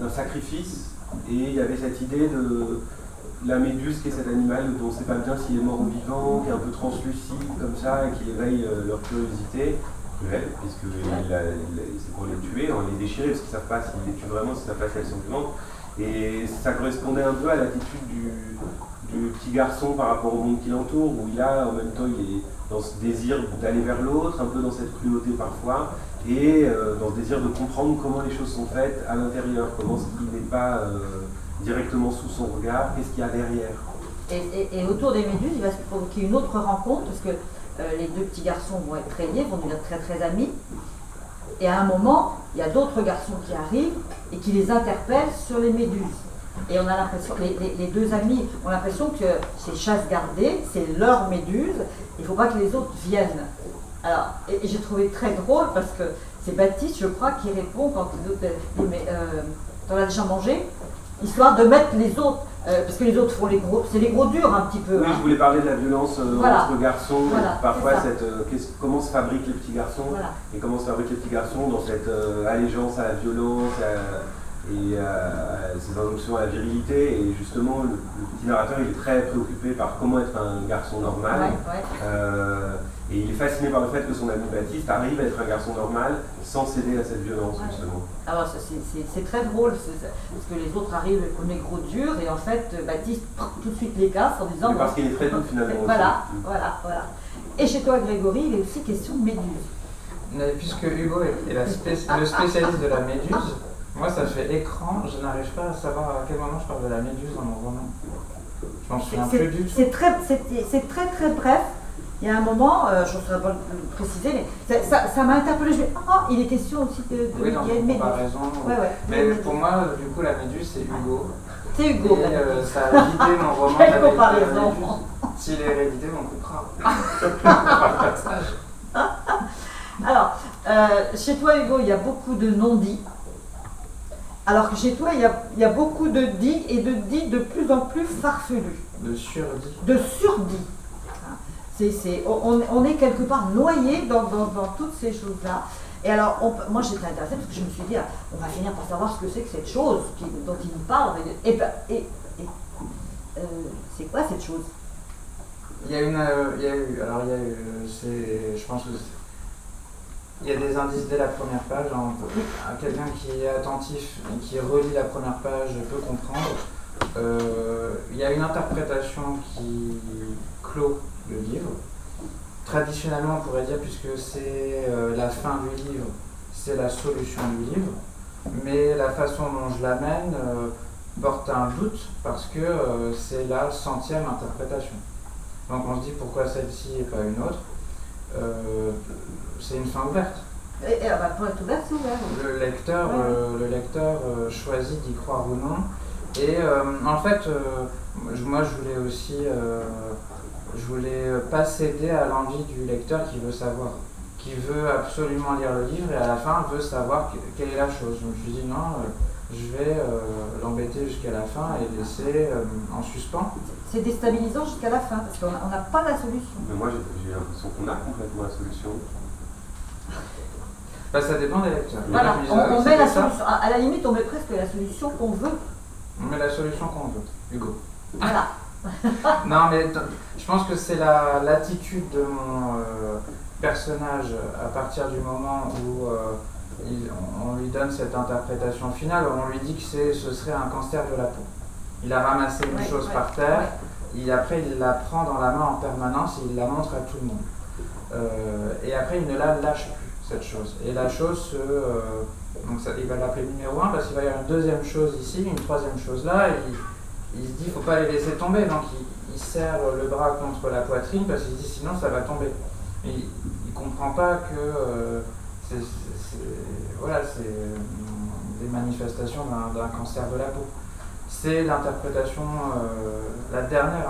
sacrifice. Et il y avait cette idée de la méduse, qui est cet animal dont on ne sait pas bien s'il est mort ou vivant, qui est un peu translucide comme ça, et qui éveille leur curiosité, cruelle, puisque c'est pour les tuer, on les déchirer, parce qu'ils ne savent pas s'ils les tuent vraiment, si ça passe à sont vivantes. Et ça correspondait un peu à l'attitude du petit garçon par rapport au monde qui l'entoure, où il a en même temps il est dans ce désir d'aller vers l'autre, un peu dans cette cruauté parfois, et dans ce désir de comprendre comment les choses sont faites à l'intérieur, comment ce qui n'est pas directement sous son regard, qu'est-ce qu'il y a derrière. Et autour des méduses, il va se provoquer une autre rencontre, parce que les deux petits garçons vont être très liés, vont devenir très très amis. Et à un moment, il y a d'autres garçons qui arrivent et qui les interpellent sur les méduses. Et on a l'impression, les deux amis ont l'impression que c'est chasse gardée, c'est leur méduse, il ne faut pas que les autres viennent. Alors, et j'ai trouvé très drôle parce que c'est Baptiste, je crois, qui répond quand les autres disent mais t'en as déjà mangé, histoire de mettre les autres, parce que les autres font c'est les gros durs un petit peu. Oui, je voulais parler de la violence entre garçons, parfois comment se fabriquent les petits garçons, et comment se fabriquent les petits garçons dans cette allégeance à la violence, et ces injonctions à la virilité. Et justement, le petit narrateur, il est très préoccupé par comment être un garçon normal. Et il est fasciné par le fait que son ami Baptiste arrive à être un garçon normal sans céder à cette violence, justement. Alors c'est très drôle, parce que les autres arrivent comme les gros durs, et en fait Baptiste tout de suite les casse en disant... Mais parce qu'il est très doux finalement. Voilà. Et chez toi, Grégory, il est aussi question de méduse. Mais puisque Hugo est le spécialiste de la méduse, moi ça fait écran, je n'arrive pas à savoir à quel moment je parle de la méduse dans mon roman. Je m'en souviens plus du tout. C'est très très bref. Il y a un moment, je ne saurais pas le préciser, mais ça m'a interpellée. Je me dis, il est question aussi de oui, dans une comparaison. Mais pour moi, du coup, la méduse, c'est Hugo. C'est Hugo. Et ça a guidé mon roman avec la méduse. S'il est réédité, on coupera. Alors, chez toi, Hugo, il y a beaucoup de non-dits. Alors que chez toi, il y a beaucoup de dits, et de dits de plus en plus farfelus. De surdits. De surdits. On est quelque part noyé dans toutes ces choses-là. Et alors, moi j'étais intéressée parce que je me suis dit, on va finir par savoir ce que c'est que cette chose dont il nous parle. C'est quoi cette chose ? Je pense que il y a des indices dès la première page. Quelqu'un qui est attentif et qui relit la première page peut comprendre. Il y a une interprétation qui clôt le livre. Traditionnellement, on pourrait dire, puisque c'est la fin du livre, c'est la solution du livre, mais la façon dont je l'amène porte un doute parce que c'est la 100e interprétation. Donc on se dit pourquoi celle-ci et pas une autre. C'est une fin ouverte. Pour être ouverte, c'est ouvert. Le lecteur choisit d'y croire ou non. Et en fait, moi je voulais aussi... je voulais pas céder à l'envie du lecteur qui veut savoir, qui veut absolument lire le livre et à la fin veut savoir quelle est la chose. Je me suis dit non, je vais l'embêter jusqu'à la fin et laisser en suspens. C'est déstabilisant jusqu'à la fin parce qu'on n'a pas la solution. Mais moi j'ai l'impression qu'on a complètement la solution. Ça dépend des lecteurs. Voilà, on met la solution. À la limite, on met presque la solution qu'on veut. On met la solution qu'on veut, Hugo. Voilà. Non, mais je pense que c'est l'attitude de mon personnage à partir du moment où on lui donne cette interprétation finale, on lui dit que ce serait un cancer de la peau. Il a ramassé une chose par terre, après il la prend dans la main en permanence et il la montre à tout le monde. Et après il ne la lâche plus, cette chose. Et la chose, donc il va l'appeler numéro 1 parce qu'il va y avoir une deuxième chose ici, une troisième chose là, et il se dit qu'il ne faut pas les laisser tomber, donc il serre le bras contre la poitrine parce qu'il se dit sinon ça va tomber. Et il ne comprend pas que c'est des manifestations d'un cancer de la peau. C'est l'interprétation, la dernière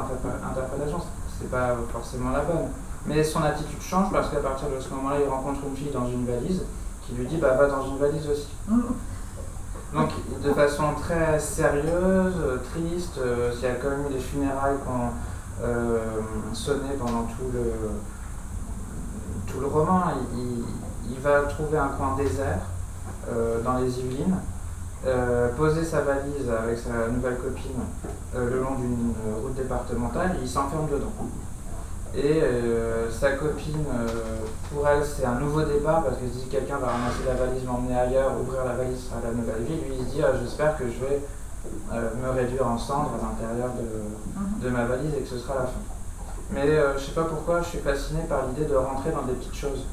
interprétation, c'est pas forcément la bonne. Mais son attitude change parce qu'à partir de ce moment-là, il rencontre une fille dans une valise qui lui dit bah, va dans une valise aussi. Donc de façon très sérieuse, triste, il y a quand même eu des funérailles qui ont sonné pendant tout le roman. Il va trouver un coin désert dans les Yvelines, poser sa valise avec sa nouvelle copine le long d'une route départementale et il s'enferme dedans. Et sa copine, pour elle, c'est un nouveau départ parce qu'elle se dit que quelqu'un va ramasser la valise, m'emmener ailleurs, ouvrir la valise sera la nouvelle vie. Lui, il se dit j'espère que je vais me réduire en cendres à l'intérieur de ma valise et que ce sera la fin. Mais je ne sais pas pourquoi, je suis fasciné par l'idée de rentrer dans des petites choses.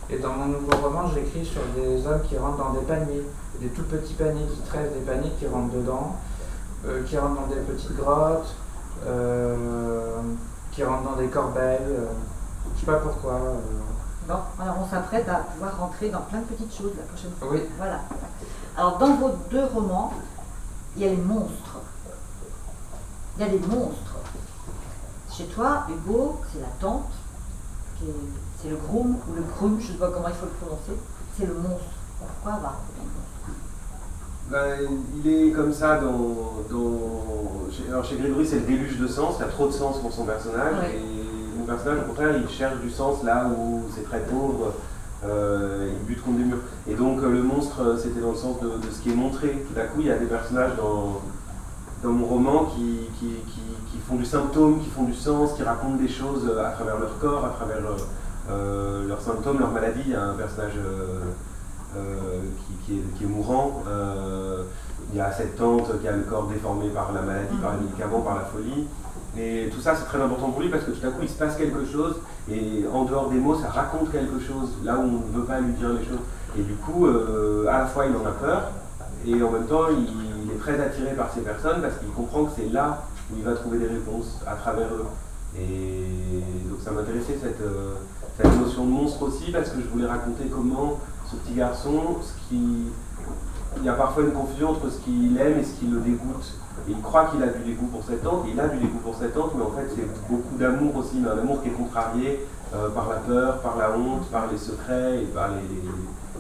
Et dans mon nouveau roman, j'écris sur des hommes qui rentrent dans des paniers, des tout petits paniers qui tressent, des paniers qui rentrent dedans, qui rentrent dans des petites grottes, qui rentrent dans des corbeilles, je sais pas pourquoi. Bon, alors on s'apprête à pouvoir rentrer dans plein de petites choses la prochaine fois. Oui. Voilà. Alors dans vos deux romans, il y a les monstres. Il y a des monstres. Chez toi, Hugo, c'est la tante, c'est le groom ou le groom, je ne sais pas comment il faut le prononcer, c'est le monstre. Pourquoi avoir il est comme ça alors chez Grégory, c'est le déluge de sens, il y a trop de sens pour son personnage, et mon personnage, au contraire, il cherche du sens là où c'est très pauvre, il bute contre des murs. Et donc le monstre, c'était dans le sens de ce qui est montré. Tout à coup, il y a des personnages dans mon roman qui font du symptôme, qui font du sens, qui racontent des choses à travers leur corps, à travers leurs symptômes, leurs maladies. Il y a un personnage qui est mourant. Il y a cette tante qui a le corps déformé par la maladie, par les médicaments, par la folie. Et tout ça, c'est très important pour lui parce que tout à coup, il se passe quelque chose et en dehors des mots, ça raconte quelque chose, là où on ne veut pas lui dire les choses. Et du coup, à la fois, il en a peur et en même temps, il est très attiré par ces personnes parce qu'il comprend que c'est là où il va trouver des réponses à travers eux. Et donc ça m'intéressait cette notion de monstre aussi parce que je voulais raconter comment ce petit garçon, il y a parfois une confusion entre ce qu'il aime et ce qui le dégoûte. Et il croit qu'il a du dégoût pour cette tante, et il a du dégoût pour cette tante, mais en fait c'est beaucoup d'amour aussi, mais un amour qui est contrarié par la peur, par la honte, par les secrets et par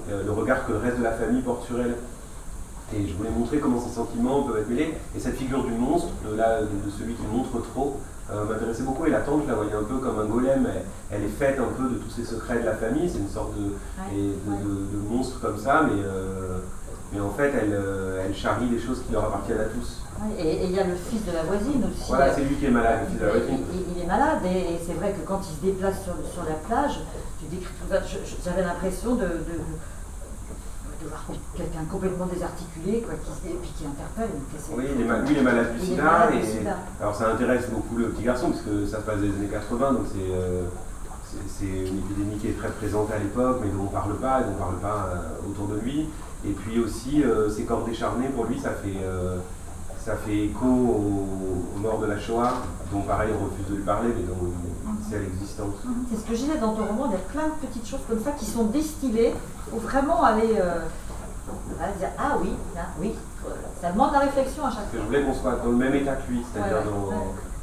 le regard que le reste de la famille porte sur elle. Et je voulais montrer comment ces sentiments peuvent être mêlés. Et cette figure du monstre, de celui qui montre trop, m'intéressait beaucoup. Et la tante, je la voyais un peu comme un golem. Elle est faite un peu de tous ces secrets de la famille. C'est une sorte de monstre comme ça, mais en fait, elle charrie des choses qui leur appartiennent à tous. Et il y a le fils de la voisine aussi. Voilà, c'est lui qui est malade, le fils de la voisine. Il est malade et c'est vrai que quand il se déplace sur la plage, tu décris tout ça, j'avais l'impression de voir quelqu'un complètement désarticulé, quoi, et puis qui interpelle. Oui, lui il est malade du sida. Alors ça intéresse beaucoup le petit garçon, parce que ça se passe des années 80, donc c'est une épidémie qui est très présente à l'époque, mais dont on ne parle pas autour de lui. Et puis aussi, ces corps décharnés, pour lui, ça fait écho aux morts de la Shoah, dont pareil on refuse de lui parler, mais dont c'est à l'existence. C'est ce que je disais dans ton roman, il y a plein de petites choses comme ça qui sont distillées pour vraiment aller dire ah oui, ça demande la réflexion à chaque fois. Je voulais qu'on soit dans le même état que lui, c'est-à-dire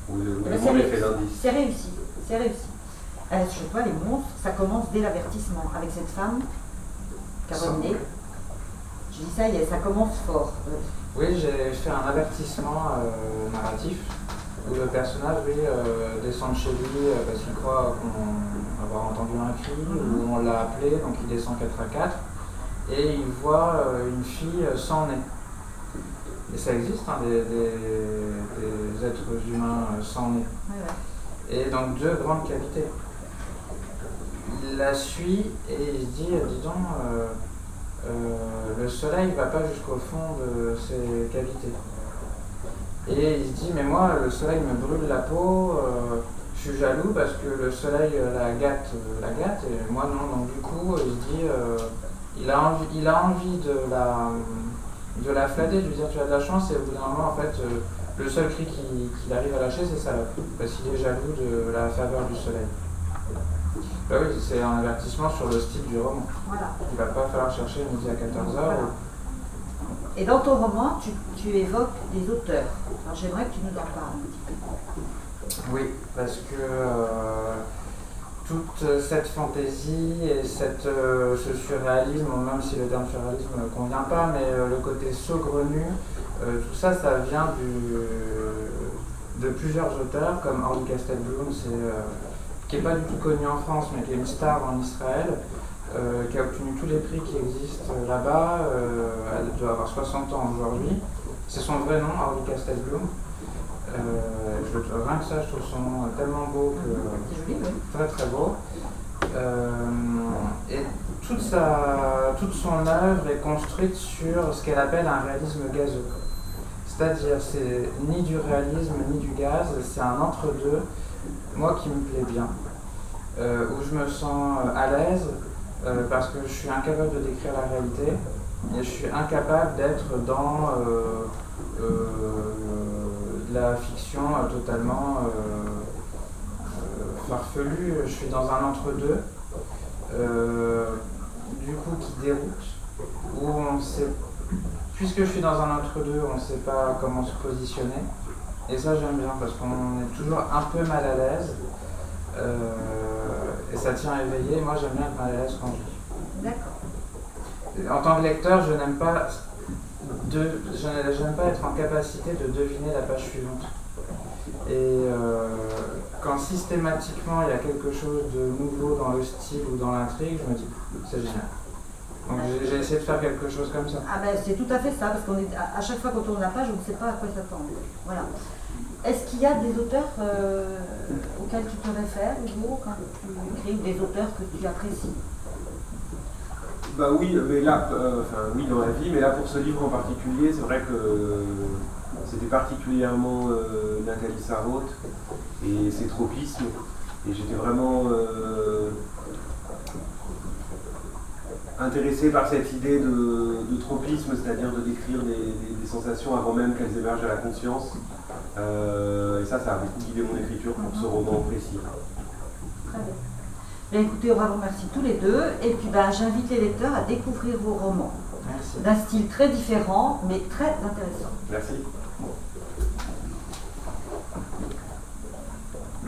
où le monde est fait d'indices. C'est réussi. Je vois les monstres, ça commence dès l'avertissement avec cette femme, Caroline. Je dis ça commence fort. Oui, j'ai fait un avertissement narratif où le personnage descend de chez lui parce qu'il croit avoir entendu un cri, où on l'a appelé, donc il descend 4 à 4 et il voit une fille sans nez. Et ça existe, hein, des êtres humains sans nez. Et donc 2 grandes cavités. Il la suit et il se dit, dis donc, le soleil ne va pas jusqu'au fond de ses cavités. Et il se dit, mais moi, le soleil me brûle la peau, je suis jaloux parce que le soleil la gâte, et moi non. Donc du coup, il se dit, il a envie de la flatter, de lui dire tu as de la chance, et au bout d'un moment, en fait, le seul cri qu'il arrive à lâcher, c'est salope, parce qu'il est jaloux de la faveur du soleil. Bah oui, c'est un avertissement sur le style du roman. Voilà. Il ne va pas falloir chercher midi à 14h. Voilà. Et dans ton roman, tu évoques des auteurs. Alors j'aimerais que tu nous en parles un petit peu. Oui, parce que toute cette fantaisie et ce surréalisme, même si le terme surréalisme ne convient pas, mais le côté saugrenu, tout ça, ça vient de plusieurs auteurs, comme Orly Castelblum, qui n'est pas du tout connu en France, mais qui est une star en Israël, qui a obtenu tous les prix qui existent là-bas. Elle doit avoir 60 ans aujourd'hui. C'est son vrai nom, Orly Castelblum. Rien que ça, je trouve son nom tellement beau que très très beau. Et toute son œuvre est construite sur ce qu'elle appelle un réalisme gazeux. C'est-à-dire, c'est ni du réalisme ni du gaz, c'est un entre-deux, moi qui me plaît bien, où je me sens à l'aise parce que je suis incapable de décrire la réalité et je suis incapable d'être dans la fiction totalement farfelue. Je suis dans un entre-deux, du coup qui déroute, où on sait, puisque je suis dans un entre-deux, on ne sait pas comment se positionner. Et ça j'aime bien parce qu'on est toujours un peu mal à l'aise et ça tient éveillé. Moi j'aime bien être mal à l'aise quand je lis. D'accord. En tant que lecteur, je n'aime pas être en capacité de deviner la page suivante. Et quand systématiquement il y a quelque chose de nouveau dans le style ou dans l'intrigue, je me dis c'est génial. Donc j'ai essayé de faire quelque chose comme ça. Ah ben c'est tout à fait ça, parce qu'on est à chaque fois qu'on tourne la page, on ne sait pas à quoi s'attendre. Voilà. Est-ce qu'il y a des auteurs auxquels tu te réfères, Hugo, quand tu écris, ou des auteurs que tu apprécies? Bah oui, mais là, oui dans la vie, mais là pour ce livre en particulier, c'est vrai que c'était particulièrement Nathalie Sarraute et ses tropismes, et j'étais vraiment intéressé par cette idée de tropisme, c'est-à-dire de décrire des sensations avant même qu'elles émergent à la conscience. Et ça a beaucoup guidé mon écriture pour ce roman précis. Très bien. Bien, écoutez, on va vous remercier tous les deux. Et puis j'invite les lecteurs à découvrir vos romans. Merci. D'un style très différent, mais très intéressant. Merci.